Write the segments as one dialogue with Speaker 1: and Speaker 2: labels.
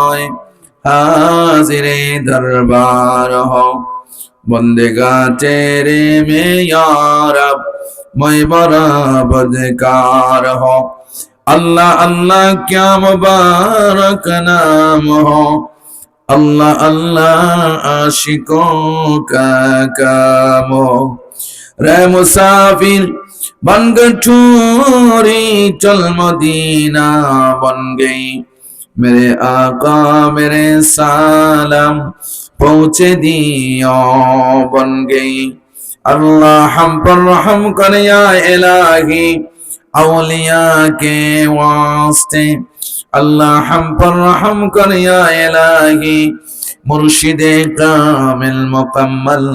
Speaker 1: হয় हाजिरे दरबार हो बंदेगा तेरे में या रब मैं बड़ा बदकार हो अल्लाह अल्लाह क्या मुबारक नाम हो अल्लाह अल्लाह आशिकों का काम हो रे मुसाफिर बन गठूरी चल मदीना बन गई मेरे आका मेरे सालम पहुँचे दियो बन गई अल्लाह हम पर रहम कर या इलाही औलिया के वास्ते अल्लाह हम पर रहम कर या इलाही मुर्शिदे कामिल मुकम्मल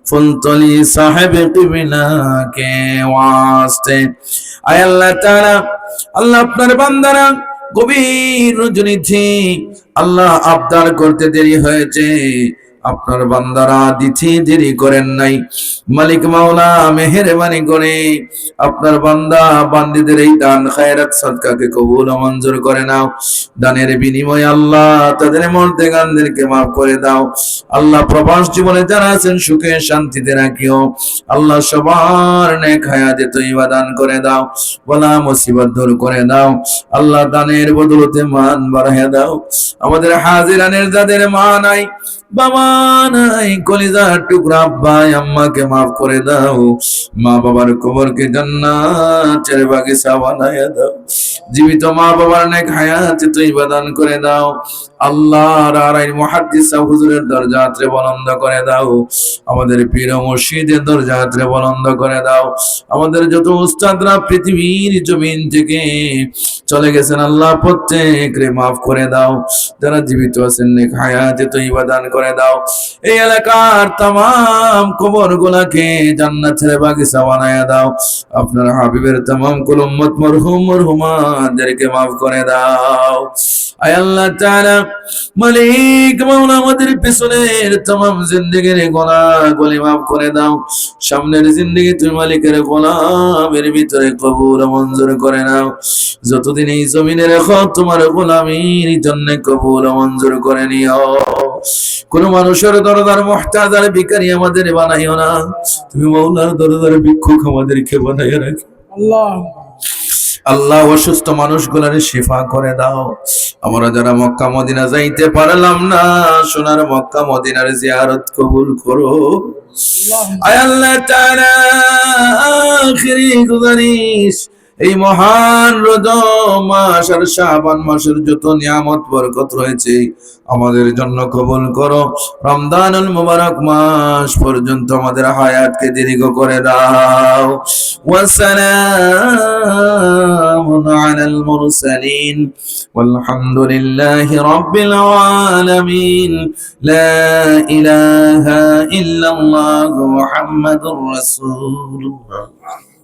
Speaker 1: फुलतली साहिब किबला के वास्ते आय अल्लाह ताला अल्लाह আপনার বান্দারা গভীর রজনীতে আল্লাহ আবদার করতে দেরি হয়েছে আপনার বান্দারা দিতে দেরি করেন নাই মালিক মাওলা মেহেরবানি করে আপনার বান্দা বান্দীদের এই দান খায়রাত সদকাকে কবুল ও মঞ্জুর করে নাও দানের বিনিময়ে আল্লাহ তাদের মুর্দেগানদেরকে maaf করে দাও আল্লাহ প্রবাস জীবনে যারা আছেন সুখে শান্তিতে রাখিও আল্লাহ সবার নেক হায়াতে তয়্যিবা দান করে দাও বলা মুসিবত দূর করে দাও আল্লাহ দানের বদলতে মান বাড়ায়া দাও আমাদের হাজিরানের যাদের মা নাই বাবা নাই কলিজার টুকরা ভাই আম্মাকে maaf করে দাও মা বাবার কবরকে জান্নাতের বাগিচা বানায়া দাও জীবিত মা বাবার নেক হায়াতে তয়্যিবা দান করে দাও আল্লাহর আরাই মুহাদ্দিস হুজুরের দরজাতে বুলন্দ করে দাও আমাদের পীর ও মুর্শিদের দরজাতে বুলন্দ করে দাও আমাদের যত উস্তাদরা পৃথিবীর জমিন থেকে চলে গেছেন আল্লাহ প্রত্যেককে maaf করে দাও যারা জীবিত আছেন নেক হায়াতে তয়্যিবা দান করে দাও এই এলাকার तमाम কবরগুলোকে জান্নাতের বাগিচা বানায়া দাও আপনার হাবিবের तमाम কুল উম্মত মরহুম মরহুমাদেরকে maaf করে দাও আয় আল্লাহ তাআলা মালিক মাওলা আমাদের পিছনের तमाम জিন্দেগির গুনাহগুলি maaf করে দাও সামনের জিন্দেগি তুমি মালিকের গোলামের ভিতরে কবুল ও মঞ্জুর করে নাও যতদিন এই জমিনে রাখো তোমার গোলামির জন্য কবুল ও মঞ্জুর করে নিও কোন মানুষের দরদার মুহতাজ আর ভিখারি আমাদের বানাইও না তুমি মাওলার দরদার ভিক্ষুক আমাদেরকে বানাইয়া রাখো আল্লাহ আল্লাহ অসুস্থ মানুষগুলোর শিফা করে দাও আমরা যারা মক্কা মদিনা যাইতে পারলাম না সোনার মক্কা মদিনার জিয়ারত কবুল করো আয় আল্লাহ তাআলা আখিরি গুজারিশ এই মহান রজব মাস আর শাবান মাসের যত নিয়ামত বরকত রয়েছে আমাদের জন্য কবুল করো রমজানুল মুবারক মাস পর্যন্ত আমাদের হায়াতকে দীর্ঘ করে দাও ওয়াসসালামুন আলাল মুরসালিন ওয়ালহামদুলিল্লাহি রাব্বিল আলামিন লা ইলাহা ইল্লাল্লাহু মুহাম্মাদুর রাসূলুল্লাহ